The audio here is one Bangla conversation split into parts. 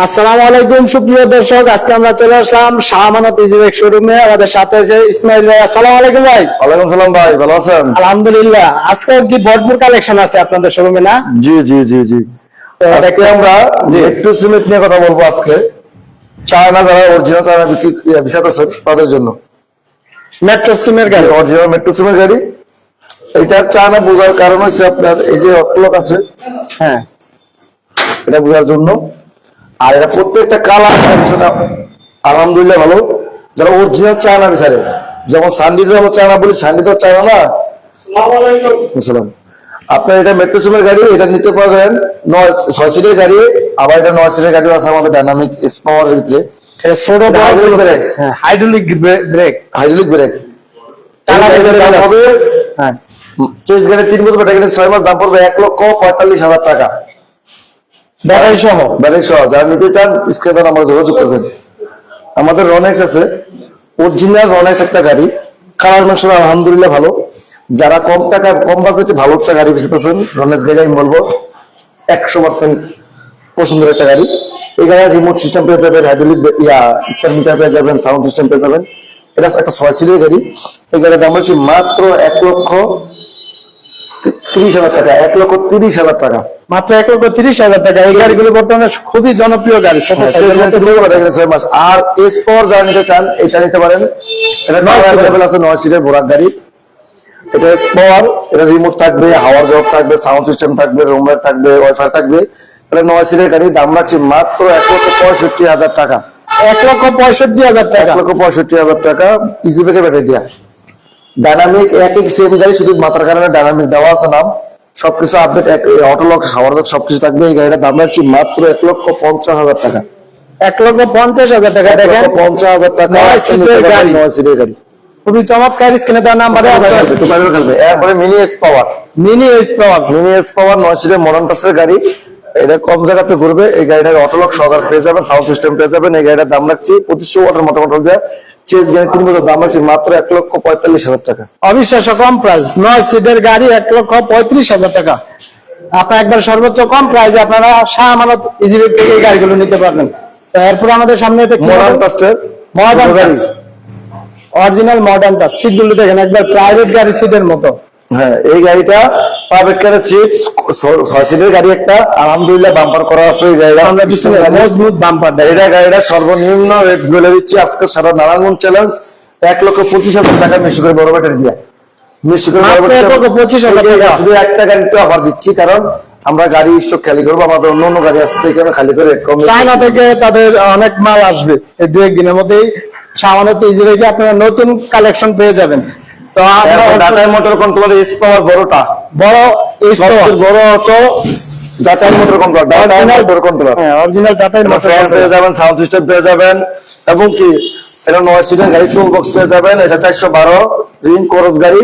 আসসালামু আলাইকুম সুপ্রিয় দর্শক, আজকে আমরা চলে আসলাম শাহ আমানত ইজিবাইক শোরুমে। আমাদের সাথে আছে ইসমাইল ভাই। আসসালামু আলাইকুম ভাই। ওয়ালাইকুম সালাম ভাই, ভালো আছেন? আলহামদুলিল্লাহ। আজকে কি ভরপুর কালেকশন আছে আপনাদের শোরুমে না? জি জি জি জি আজকে আমরা একটু সিমেন্ট নিয়ে কথা বলবো। আজকে চায়না যারা অরিজিনাল চায়না বিছাতেছেন তাদের জন্য মেট্রো সিমের গাড়ি, অরিজিনাল মেট্রো সিমেন্ট গাড়ি। এটা চায়না বোঝার কারণ হচ্ছে আপনার এই যে অটলক আছে, হ্যাঁ এটা বোঝার জন্য। আর এটা প্রত্যেকটা কালার আলহামদুলিল্লাহ ভালো। যারা অরিজিনাল চায়না বিচারে, যেমন সান্ডি তো আমরা চায়না বলি, সান্ডি তো চায়না না। বুঝলাম। আপনার এটা মেট্রো সিমের গাড়ি, এটা নিতে পারবেন 6 সিটের গাড়ি। আবার এটা 9 সিটের গাড়ি আছে আমাদের ডাইনামিক পাওয়ার ভিতরে। হাইড্রোলিক ব্রেক, হাইড্রোলিক ব্রেক হবে। হ্যাঁ, চেস গাড়ি 3 বছর ব্যাটারি 6 মাস, দাম পড়বে 1,45,000 টাকা ব্যাটারি সহ। ব্যাটারি সহ। যারা নিতে চান স্ক্রিনে নাম্বার যোগাযোগ করবেন। আমাদের রনেক্স আছে, অরিজিনাল রনেক্স একটা গাড়ি, কালার মাংস আলহামদুলিল্লাহ ভালো। যারা কম টাকা কম বাজেটে ভালো একটা গাড়ি বেচতেছেন, রনেক্স গাড়ি আমি বলবো 100% পছন্দের একটা গাড়ি। এই গাড়ির রিমোট সিস্টেম পেয়ে যাবেন, হাইড্রোলিক স্টার মিটার পেয়ে যাবেন, সাউন্ড সিস্টেম পেয়ে যাবেন। এটা একটা 6 সিটের গাড়ি। এই গাড়ির দাম হচ্ছে মাত্র 1,30,000 টাকা। 1,30,000 টাকা, মাত্র 1,30,000 টাকা। এই গাড়িগুলো বর্তমানে খুবই জনপ্রিয় গাড়ি। আর এস পাওয়ার যারা নিতে চান এটা নিতে পারেন। এটা 9 সিটের বোরাক গাড়ি। এটা এস পাওয়ার, এটা রিমোট থাকবে, হাওয়ার জগ থাকবে, সাউন্ড সিস্টেম থাকবে, রুম লাইট থাকবে, ওয়াইফাই থাকবে। এটা 9 সিটের গাড়ি, দাম রাখছি মাত্র 1,65,000 টাকা। 1,65,000 টাকা। 1,65,000 টাকা ইজি ব্যাকে ব্যাটারি দেয়া। ডাইনামিক একই সেম গাড়ি, শুধু মাথার কারণে ডাইনামিক দেওয়া আছে নাম। সবকিছু আপডেট, অটোলক, হাওয়ার জগ সবকিছু থাকবে। এই গাড়িটার দাম রাখছি মাত্র 1,50,000 টাকা। 1,50,000 টাকা। দেখেন 50,000 টাকা 9 সিটের গাড়ি। 9 সিটের গাড়ি খুবই চমৎকার। স্ক্রিনে দেওয়া নাম্বারে খেলবে। এরপরে মিনি এস পাওয়ার, 9 সিটের মডার্ন টাচের গাড়ি। এটা কম জায়গাতে ঘুরবে। এই গাড়িটার অটোলক সহকারে পেয়ে যাবেন, সাউন্ড সিস্টেম পেয়ে যাবেন। এই গাড়িটার দাম রাখছি 2500 ওয়াটের মোটামুটি দেয় চেজ গাড়ি 3 বছর, দাম রাখছি মাত্র 1,45,000 টাকা। অবিশ্বাস্য কম প্রাইস। 9 সিটের গাড়ি 1,35,000 টাকা। আপনার একবার সর্বোচ্চ কম প্রাইসে আপনারা শাহ আমানত ইজিবাইক থেকে এই গাড়িগুলো নিতে পারবেন। তো এরপর আমাদের সামনে এটা মডার্ন টাচের মডার্ন গাড়ি, অরিজিনাল মডার্ন টাচ। সিটগুলো দেখেন একবার প্রাইভেট গাড়ি সিটের মতো। হ্যাঁ, এই গাড়িটা প্রাইভেট কারের সিট, 6 সিটের গাড়ি একটা, আলহামদুলিল্লাহ বাম্পার করা আছে। এই গাড়িটা আমরা পিছনে মজবুত বাম্পার দেয়। গাড়িটা সর্বনিম্ন রেট বলে দিচ্ছি আজকে সারা নারায়ণগঞ্জ চ্যালেঞ্জ 1,25,000 টাকা মিষ্টি করে বড় ব্যাটারি দিয়া। মিষ্টি করে 1,25,000 টাকা। শুধু একটা গাড়িতে অফার দিচ্ছি, কারণ আমরা গাড়ি স্টক খালি করবো। আমাদের অন্য গাড়ি আসছে, এখানে খালি করে চায়না থেকে তাদের অনেক মাল আসবে। এই 2-1 দিনের মধ্যেই শাহ আমানত ইজিবাইকে আপনারা নতুন কালেকশন পেয়ে যাবেন। তো আমরা tata motor controller S power বড়টা, বড় এই বড় auto tata motor controller, tata motor controller, original tata motor পেয়ে যাবেন, সাউন্ড সিস্টেম পেয়ে যাবেন, এবং কি এটা 9 সিটের গাড়ি, টুল বক্স পেয়ে যাবেন। এটা 412 রিং করস গাড়ি।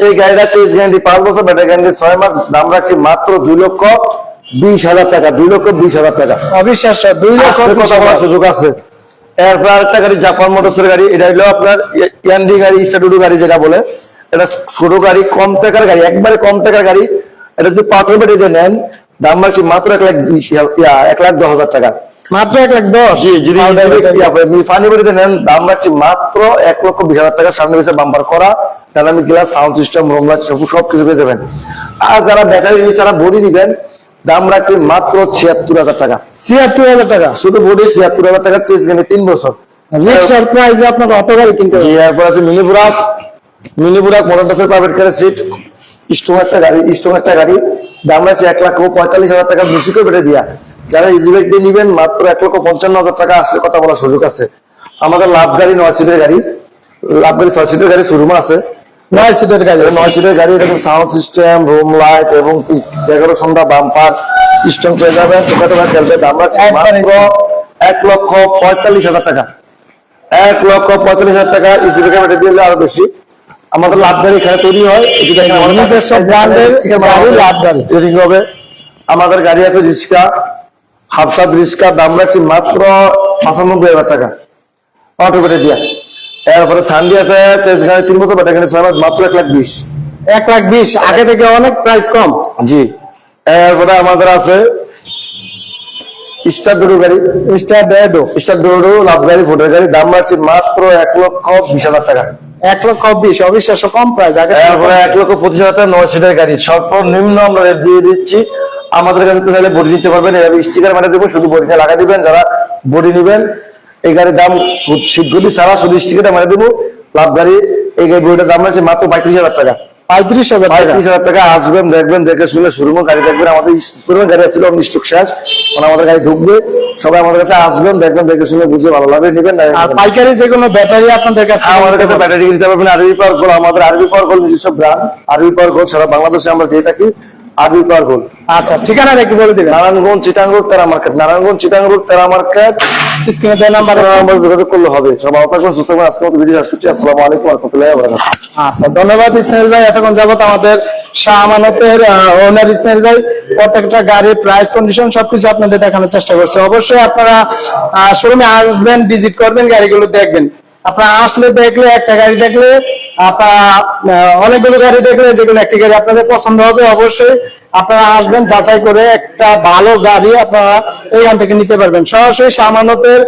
এই গাড়িটা চেজ গ্যারান্টি 5 বছর, ব্যাটারি গ্যারান্টি 6 মাস। দাম রাখছি মাত্র 2,20,000 টাকা। 2,20,000 টাকা। অবিশ্বাস্য। 2 লক্ষ কথা বলার সুযোগ আছে। এরপর আরেকটা গাড়ি জাপান মোটরসের গাড়ি। এটা হলো আপনার ইয়ান্ডি গাড়ি, স্টাডুডু গাড়ি যেটা বলে। এটা ছোট গাড়ি, কম টাকার গাড়ি, একবারে কম টাকার গাড়ি। এটা যদি পাথর বেটিতে নেন, দাম রাখছি মাত্র 1,10,000 টাকা। মাত্র 1,10,000। জি, যদি ফানি বেটিতে নেন, দাম রাখছি মাত্র 1,20,000 টাকা। সামনে পিছনে বাম্পার করা, dynamic glass, sound system, room light সবকিছু পেয়ে যাবেন। আর যারা ব্যাটারি ছাড়া বডি দিবেন, দাম রাখছি মাত্র 76,000 টাকা। 76,000 টাকা শুধু বডি 76,000 টাকা। চেজ গেলে 3 বছর। রিক্সার প্রাইসে আপনাকে অটো গাড়ি কিনতে হবে। এরপর আছে মিনি বুরাক মডার্ন টাচের প্রাইভেট কারের সিট, স্ট্রং একটা গাড়ি। দাম আছে 1,45,000 টাকা বেশি করে বেটে দিয়া। যারা ইজিবাইক দিয়ে নিবেন, মাত্র 1,55,000 টাকা আসলে কথা বলার সুযোগ আছে। আমাদের লাভ গাড়ি 9 সিটের গাড়ি, লাভ গাড়ি 6 সিটের গাড়ি শোরুম আছে। 9 সিটের গাড়ি, 9 সিটের গাড়ি। এটা সাউন্ড সিস্টেম, রুম লাইট এবং 11 সন্ধ্যা বাম্পার স্ট্রং পেয়ে যাবেন। টোকা খেলবে। দাম আছে মাত্র 1,45,000 টাকা। 1,45,000 টাকা ইজিবাইকে বেটে দিলে আরো বেশি। আমাদের লাভ গাড়ি এখানে তৈরি হয়। নিজস্ব ব্র্যান্ডের গাড়ি, লাভ গাড়ি তৈরি হবে। আমাদের গাড়ি আছে রিস্কা, হাফসাদ রিস্কা। দাম রাখছি মাত্র 95,000 টাকা অটো বেটে দিয়া। এরপরে সান্ডি আছে, তেজ গাড়ি 3 বছর, ব্যাটারি গাড়ি 6 মাস, মাত্র 1,20,000। 1,20,000 আগে থেকে অনেক প্রাইস কম। জি। এরপরে আমাদের আছে স্টার ডোডো গাড়ি, স্টার ডোডো লাভ গাড়ি, ভোটার গাড়ি, দাম রাখছি মাত্র 1,20,000 টাকা। 1,20,000 অবিশ্বাস্য কম প্রাইস। আগে তারপরে 1,25,000 টাকা 9 সিটের গাড়ি, সর্বনিম্ন আমরা রেট দিয়ে দিচ্ছি। আমাদের কাছে তো চাইলে বডি নিতে পারবেন, এভাবে স্টিকার মারা দেবো, শুধু বডিটা লাগাই দিবেন। যারা বডি নিবেন, এই গাড়ির দাম সিটগুলি ছাড়া শুধু স্টিকারটা মারা দেবো। লাভ গাড়ি, এই গাড়ি বডিটার দাম আছে মাত্র 35,000 টাকা। 35,000 টাকা। আসবেন, দেখবেন, দেখে শুনে শোরুমে গাড়ি দেখবেন। আমাদের শোরুমে গাড়ি আসছিল, স্টক শেষ, মানে আমাদের গাড়ি ঢুকবে। সবাই আমাদের কাছে আসবেন, দেখবেন, দেখে শুনে বুঝে ভালো লাগবে নিবেন। আর পাইকারি যে কোনো ব্যাটারি আপনাদের কাছে? আমাদের কাছে ব্যাটারি নিতে পারবেন। আরবি পাওয়ার গোল্ড, আমাদের আরবি পাওয়ার গোল্ড নিজস্ব ব্র্যান্ড। আরবি পাওয়ার গোল্ড সারা বাংলাদেশে আমরা দিয়ে থাকি। আরবি পাওয়ার গোল্ড। আচ্ছা, ঠিকানাটা কি বলে দিবেন? নারায়ণগঞ্জ চিটাং রোড তেরা মার্কেট, নারায়ণগঞ্জ চিটাং রোড তেরা মার্কেট। স্ক্রিনে দেওয়া নাম্বারে যোগাযোগ করলে হবে। সবাই আপনার সুস্থ থাকবেন। আজকে মতো ভিডিও শেষ করছি। আসসালামু আলাইকুম ওয়া রাহমাতুল্লাহি ওয়া বারাকাতুহু। আচ্ছা, ধন্যবাদ ইসমাইল ভাই। এতক্ষণ যাবত আমাদের শাহ আমানতের ওনার ইসমাইল ভাই প্রত্যেকটা গাড়ির প্রাইস, কন্ডিশন সবকিছু আপনাদের দেখানোর চেষ্টা করছে। অবশ্যই আপনারা শোরুমে আসবেন, ভিজিট করবেন, গাড়িগুলো দেখবেন। আপনারা আসলে দেখলে, একটা গাড়ি দেখলে আপনারা অনেকগুলো গাড়ি দেখলে যেগুলো একটি গাড়ি আপনাদের পছন্দ হবে, অবশ্যই আপনারা আসবেন, যাচাই করে একটা ভালো গাড়ি আপনারা এইখান থেকে নিতে পারবেন। সরাসরি শাহ আমানতের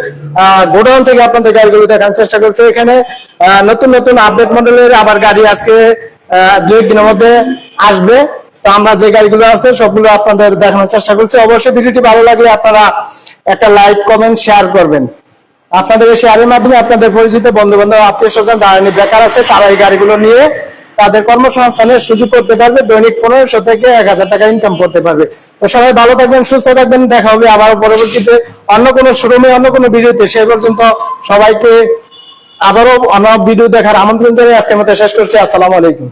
গোডাউন থেকে আপনাদের গাড়িগুলো দেখানোর চেষ্টা করছে। এখানে নতুন নতুন আপডেট মডেলের আবার গাড়ি আজকে 2 দিনের মধ্যে আসবে। তো আমরা যে গাড়িগুলো আছে সবগুলো আপনাদের দেখানোর চেষ্টা করছি। অবশ্যই ভিডিওটি ভালো লাগলে আপনারা একটা লাইক, কমেন্ট, শেয়ার করবেন। আপনাদের এই শেয়ারের মাধ্যমে আপনাদের পরিচিত বন্ধু বান্ধব, আত্মীয় স্বজন যারা বেকার আছে তারা এই গাড়িগুলো নিয়ে তাদের কর্মসংস্থানের সুযোগ করতে পারবে। দৈনিক 1500 থেকে 1000 টাকা ইনকাম করতে পারবে। তো সবাই ভালো থাকবেন, সুস্থ থাকবেন। দেখা হবে আবার পরবর্তীতে অন্য কোনো শোরুমে, অন্য কোনো ভিডিওতে। সেই পর্যন্ত সবাইকে আবারও অন্য ভিডিও দেখার আমন্ত্রণ জানিয়ে আজকের মতো শেষ করছি। আসসালামু আলাইকুম।